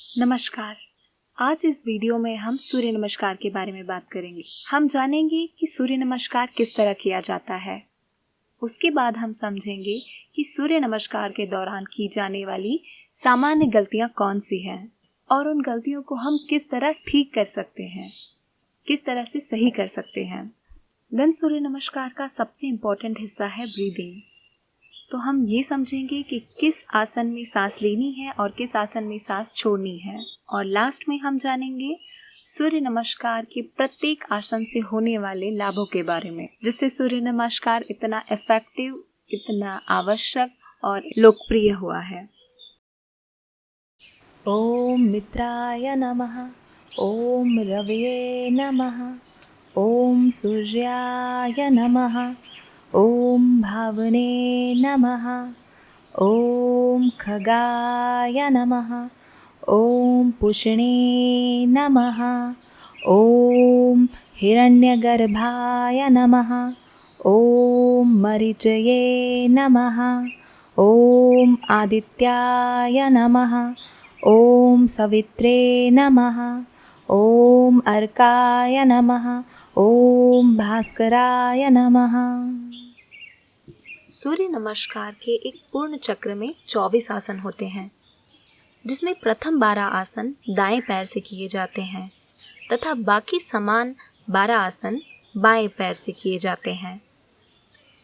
नमस्कार। आज इस वीडियो में हम सूर्य नमस्कार के बारे में बात करेंगे। हम जानेंगे कि सूर्य नमस्कार किस तरह किया जाता है। उसके बाद हम समझेंगे कि सूर्य नमस्कार के दौरान की जाने वाली सामान्य गलतियां कौन सी हैं और उन गलतियों को हम किस तरह ठीक कर सकते हैं, किस तरह से सही कर सकते हैं। देन सूर्य नमस्कार का सबसे इम्पोर्टेंट हिस्सा है ब्रीदिंग। तो हम ये समझेंगे कि किस आसन में सांस लेनी है और किस आसन में सांस छोड़नी है। और लास्ट में हम जानेंगे सूर्य नमस्कार के प्रत्येक आसन से होने वाले लाभों के बारे में, जिससे सूर्य नमस्कार इतना इफेक्टिव, इतना आवश्यक और लोकप्रिय हुआ है। ओम मित्राय नमः, ओम रवये नमः, ओम सूर्याय नमः, ओम भावने नमः, ओम खगाय नमः, ओम पुष्णे नमः, ओम हिरण्यगर्भाय नमः, ओम मरीचये नमः, ओम आदित्याय नमः, ओम सवित्रे नमः, ओम अर्काय नमः, ओम भास्कराय नमः। सूर्य नमस्कार के एक पूर्ण चक्र में 24 आसन होते हैं, जिसमें प्रथम 12 आसन दाएं पैर से किए जाते हैं तथा बाकी समान 12 आसन बाएं पैर से किए जाते हैं।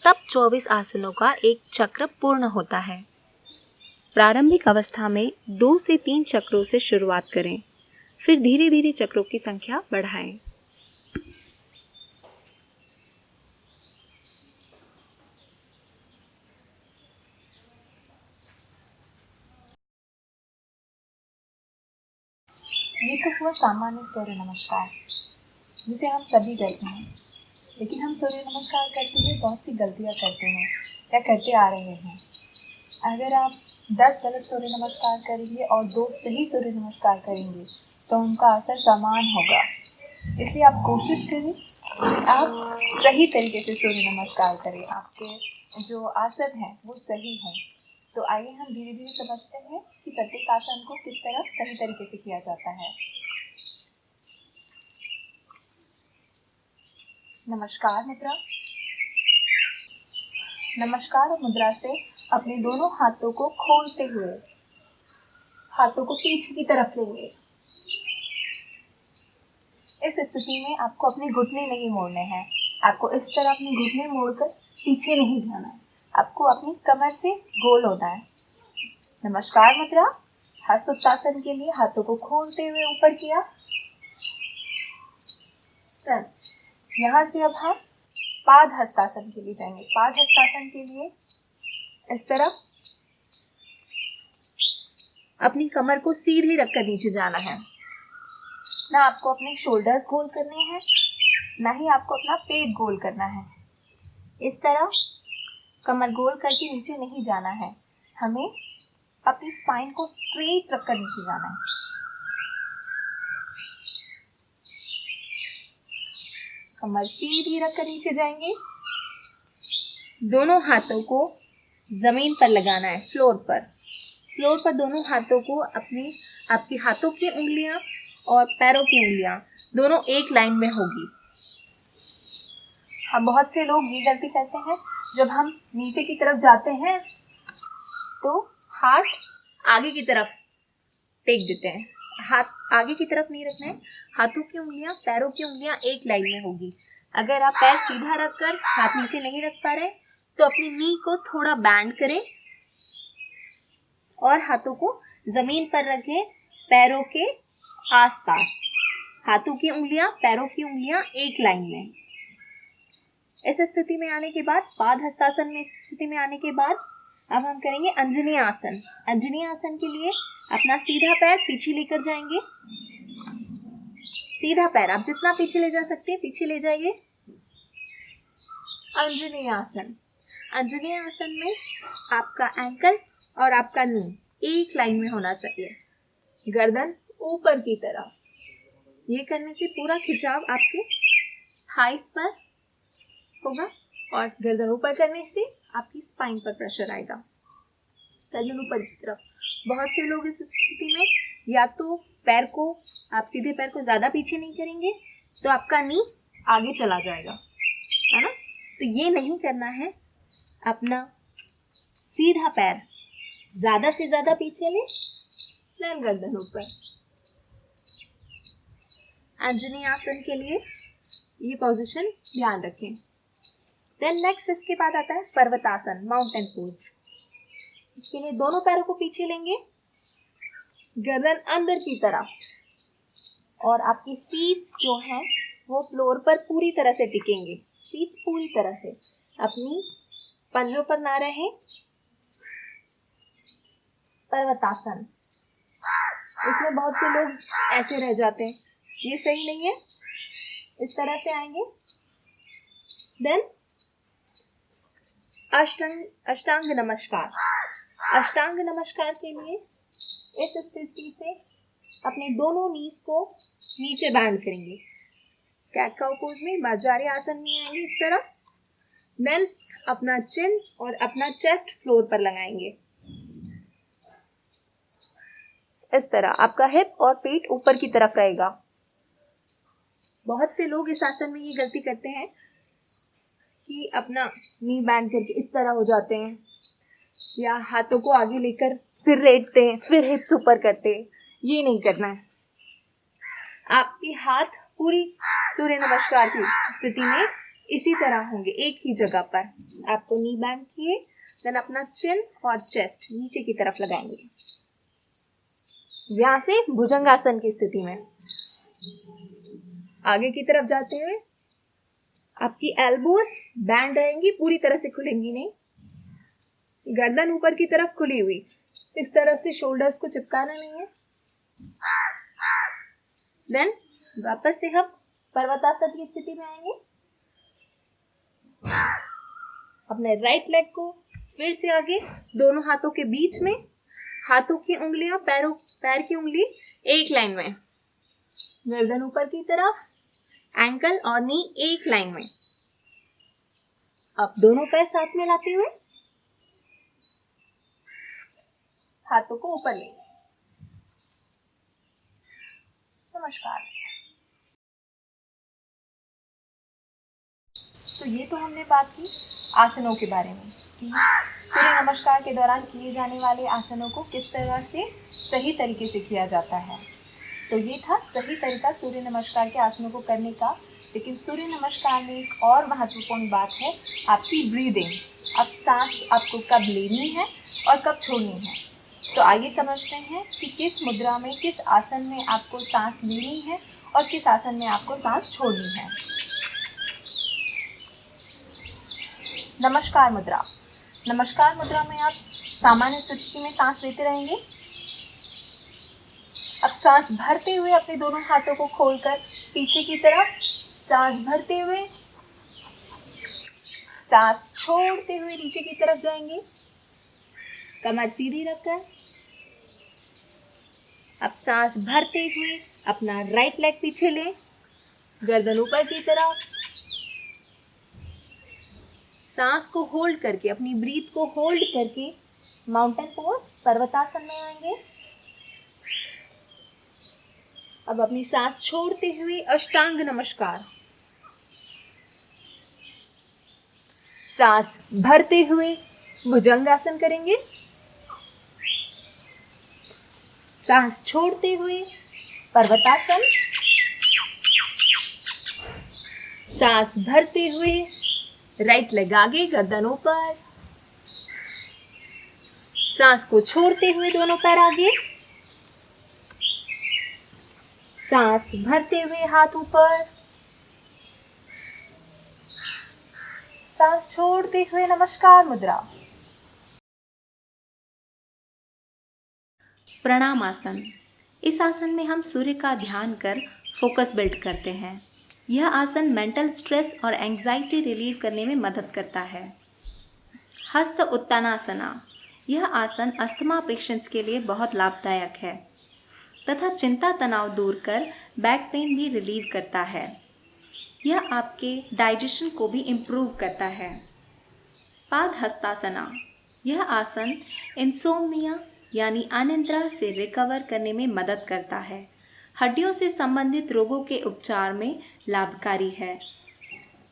तब 24 आसनों का एक चक्र पूर्ण होता है। प्रारंभिक अवस्था में 2 से 3 चक्रों से शुरुआत करें, फिर धीरे धीरे चक्रों की संख्या बढ़ाएं। ये तो हुआ सामान्य सूर्य नमस्कार, जिसे हम सभी करते हैं। लेकिन हम सूर्य नमस्कार करते हुए बहुत सी गलतियाँ करते हैं या करते आ रहे हैं। अगर आप 10 गलत सूर्य नमस्कार करेंगे और 2 सही सूर्य नमस्कार करेंगे तो उनका असर समान होगा। इसलिए आप कोशिश करें आप सही तरीके से सूर्य नमस्कार करें, आपके जो आसन हैं वो सही हों। तो आइए हम धीरे धीरे समझते हैं कि प्रत्येक आसन को किस तरह सही तरीके से किया जाता है। नमस्कार मुद्रा। नमस्कार मुद्रा से अपने दोनों हाथों को खोलते हुए हाथों को पीछे की तरफ लेंगे। इस स्थिति में आपको अपने घुटने नहीं मोड़ने हैं। आपको इस तरह अपने घुटने मोड़कर पीछे नहीं जाना है। आपको अपनी कमर से गोल होना है। नमस्कार मुद्रा। हस्त उत्तासन के लिए हाथों को खोलते हुए ऊपर किया। यहाँ से अब हम पाद हस्तासन के लिए जाएंगे। पाद हस्तासन के लिए इस तरह अपनी कमर को सीधी रखकर नीचे जाना है। ना आपको अपने शोल्डर्स गोल करने हैं, ना ही आपको अपना पेट गोल करना है। इस तरह कमर गोल करके नीचे नहीं जाना है। हमें अपनी स्पाइन को स्ट्रेट रखकर नीचे जाना है। कमर सीधी रखकर नीचे जाएंगे। दोनों हाथों को जमीन पर लगाना है, फ्लोर पर दोनों हाथों को आपके हाथों की उंगलियां और पैरों की उंगलियां दोनों एक लाइन में होगी। हम बहुत से लोग ये गलती करते हैं, जब हम नीचे की तरफ जाते हैं तो हाथ आगे की तरफ टेक देते हैं। हाथ आगे की तरफ नहीं रखना है। हाथों की उंगलियां, पैरों की उंगलियां एक लाइन में होगी। अगर आप पैर सीधा रखकर हाथ नीचे नहीं रख पा रहे तो अपनी नी को थोड़ा बैंड करें और हाथों को जमीन पर रखें, पैरों के आसपास। हाथों की उंगलियां, पैरों की उंगलियां एक लाइन में। इस स्थिति में आने के बाद, पाद हस्तासन में स्थिति में आने के बाद अब हम करेंगे अंजनी आसन। अंजनी आसन के लिए अपना सीधा पैर पीछे लेकर जाएंगे। सीधा पैर आप जितना पीछे ले जा सकते हैं पीछे ले जाइए। अंजनी आसन। अंजनी आसन में आपका एंकल और आपका नी एक लाइन में होना चाहिए, गर्दन ऊपर की तरफ। ये करने से पूरा खिंचाव आपके थाइस पर होगा और गर्दन ऊपर करने से आपकी स्पाइन पर प्रेशर आएगा, गर्दन ऊपर की तरफ। बहुत से लोग इस स्थिति में या तो पैर को आप सीधे पैर को ज़्यादा पीछे नहीं करेंगे तो आपका नी आगे चला जाएगा, है ना। तो ये नहीं करना है, अपना सीधा पैर ज़्यादा से ज़्यादा पीछे ले, देन गर्दन ऊपर। अंजनी आसन के लिए ये पोजीशन ध्यान रखें। देन नेक्स्ट इसके बाद आता है पर्वतासन, माउंटेन पोज। इसके लिए दोनों पैरों को पीछे लेंगे, गर्दन अंदर की तरफ, और आपकी फीट जो हैं वो फ्लोर पर पूरी तरह से टिकेंगे। फीट पूरी तरह से अपनी पंजों पर ना रहे। पर्वतासन, इसमें बहुत से लोग ऐसे रह जाते हैं, ये सही नहीं है। इस तरह से आएंगे। देन अष्टांग नमस्कार। अष्टांग नमस्कार के लिए इस स्थिति से अपने दोनों नीज को नीचे बैंड करेंगे। कैट काउ पोज में बाजारी आसन में आएंगे इस तरह। देन अपना चिन और अपना चेस्ट फ्लोर पर लगाएंगे इस तरह। आपका हिप और पेट ऊपर की तरफ रहेगा। बहुत से लोग इस आसन में ये गलती करते हैं कि अपना नी बैंड करके इस तरह हो जाते हैं, या हाथों को आगे लेकर फिर लेटते हैं, फिर हिप्स ऊपर करते हैं। ये नहीं करना है। आपके हाथ पूरी सूर्य नमस्कार की स्थिति में इसी तरह होंगे, एक ही जगह पर। आपको नी बैंड किए, देन अपना चिन और चेस्ट नीचे की तरफ लगाएंगे। यहाँ से भुजंगासन की स्थिति में आगे की तरफ जाते हुए आपकी एल्बोस बैंड रहेंगी, पूरी तरह से खुलेंगी नहीं। गर्दन ऊपर की तरफ खुली हुई, इस तरह से शोल्डर्स को चिपकाना नहीं है। देन वापस से हम पर्वतासन की स्थिति में आएंगे। अपने राइट लेग को फिर से आगे दोनों हाथों के बीच में, हाथों की उंगलियां पैर की उंगली एक लाइन में, गर्दन ऊपर की तरफ, एंकल और नी एक लाइन में। अब दोनों पैर साथ में लाते हुए हाथों को ऊपर लेंगे। नमस्कार। तो ये तो हमने बात की आसनों के बारे में कि सूर्य नमस्कार के दौरान किए जाने वाले आसनों को किस तरह से सही तरीके से किया जाता है। तो ये था सही तरीका सूर्य नमस्कार के आसनों को करने का। लेकिन सूर्य नमस्कार में एक और महत्वपूर्ण बात है, आपकी ब्रीदिंग। अब सांस आपको कब लेनी है और कब छोड़नी है। तो आइए समझते हैं कि किस मुद्रा में, किस आसन में आपको सांस लेनी है और किस आसन में आपको सांस छोड़नी है। नमस्कार मुद्रा। नमस्कार मुद्रा में आप सामान्य स्थिति में सांस लेते रहेंगे। अब सांस भरते हुए अपने दोनों हाथों को खोलकर पीछे की तरफ, सांस भरते हुए, सांस छोड़ते हुए नीचे की तरफ जाएंगे, कमर सीधी रखकर। अब सांस भरते हुए अपना राइट लेग पीछे लें, गर्दन ऊपर की तरफ, सांस को होल्ड करके, अपनी ब्रीथ को होल्ड करके माउंटेन पोज, पर्वतासन में आएंगे। अब अपनी सांस छोड़ते हुए अष्टांग नमस्कार। सांस भरते हुए भुजंगासन करेंगे, सांस छोड़ते हुए पर्वतासन, सांस भरते हुए राइट लेग आगे, गर्दन ऊपर, सांस को छोड़ते हुए दोनों पैर आगे, सांस भरते हुए हाथ ऊपर, सांस छोड़ते हुए नमस्कार मुद्रा। प्रणाम आसन। इस आसन में हम सूर्य का ध्यान कर फोकस बिल्ड करते हैं। यह आसन मेंटल स्ट्रेस और एंग्जाइटी रिलीव करने में मदद करता है। हस्त उत्तानासना। यह आसन अस्थमा पेशेंट्स के लिए बहुत लाभदायक है तथा चिंता तनाव दूर कर बैक पेन भी रिलीव करता है। यह आपके डाइजेशन को भी इम्प्रूव करता है। पाद हस्तासना। यह आसन इंसोम्निया यानी अनिद्रा से रिकवर करने में मदद करता है। हड्डियों से संबंधित रोगों के उपचार में लाभकारी है।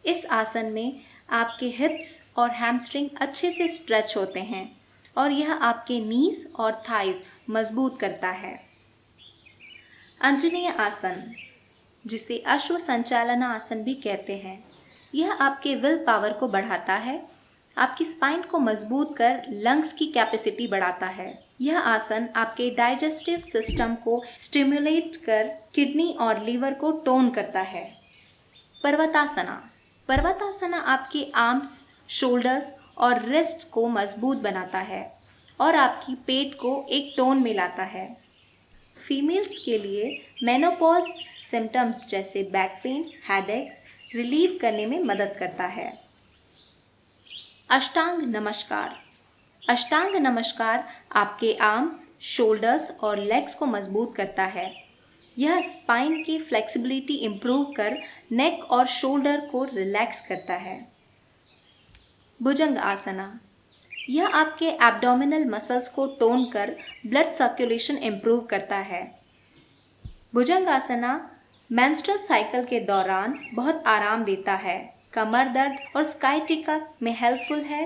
इस आसन में आपके हिप्स और हैमस्ट्रिंग अच्छे से स्ट्रेच होते हैं और यह आपके नीज और थाइज मजबूत करता है। अंजनेय आसन, जिसे अश्व संचालना आसन भी कहते हैं, यह आपके विल पावर को बढ़ाता है, आपकी स्पाइन को मजबूत कर लंग्स की कैपेसिटी बढ़ाता है। यह आसन आपके डाइजेस्टिव सिस्टम को स्टिमुलेट कर किडनी और लीवर को टोन करता है। पर्वतासना, पर्वतासना आपके आर्म्स, शोल्डर्स और रिस्ट को मजबूत बनाता है और आपकी पेट को एक टोन में लाता है। फीमेल्स के लिए मेनोपॉज सिम्टम्स जैसे बैक पेन, हेडेक्स रिलीव करने में मदद करता है। अष्टांग नमस्कार, अष्टांग नमस्कार आपके आर्म्स, शोल्डर्स और लेग्स को मजबूत करता है। यह स्पाइन की फ्लेक्सिबिलिटी इम्प्रूव कर नेक और शोल्डर को रिलैक्स करता है। भुजंग आसना, यह आपके एब्डोमिनल मसल्स को टोन कर ब्लड सर्कुलेशन इम्प्रूव करता है। भुजंग आसना मेंस्ट्रुअल साइकिल के दौरान बहुत आराम देता है, कमर दर्द और स्काइटिका में हेल्पफुल है।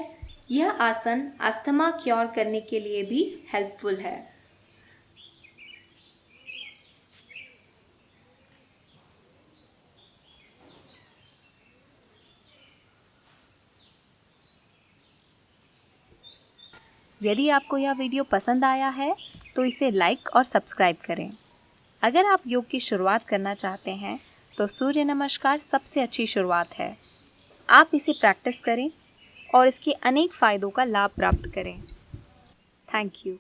यह आसन अस्थमा क्योर करने के लिए भी हेल्पफुल है। यदि आपको यह वीडियो पसंद आया है तो इसे लाइक और सब्सक्राइब करें। अगर आप योग की शुरुआत करना चाहते हैं तो सूर्य नमस्कार सबसे अच्छी शुरुआत है। आप इसे प्रैक्टिस करें और इसके अनेक फ़ायदों का लाभ प्राप्त करें। Thank you.